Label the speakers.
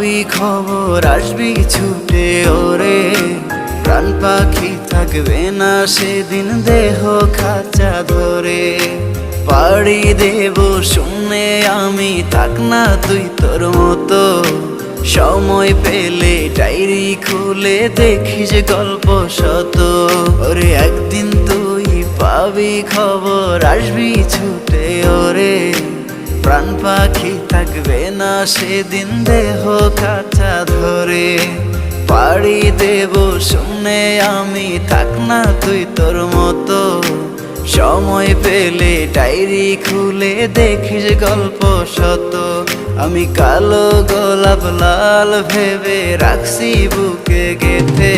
Speaker 1: পাবি খবর আসবি ছুটে ওরে, প্রাণ পাখি থাকবে না সেদিন দেহ খাঁচা ধরে। পাড়ি দেব শুনে আমি, থাক না তুই তোর মতো, সময় পেলে ডায়েরি খুলে দেখিস গল্প শত। ওরে একদিন তুই পাবি খবর আসবি ছুটে ওরে, প্রাণ পাখি থাকবে না সেদিন দেহ খাঁচা ধরে। পাড়ি দেব শুনে আমি, থাক না তুই তোর মতো, সময় পেলে ডায়েরি খুলে দেখিস গল্প শত। আমি কালো গোলাপ লাল ভেবে রাখছি বুকে গেঁথে,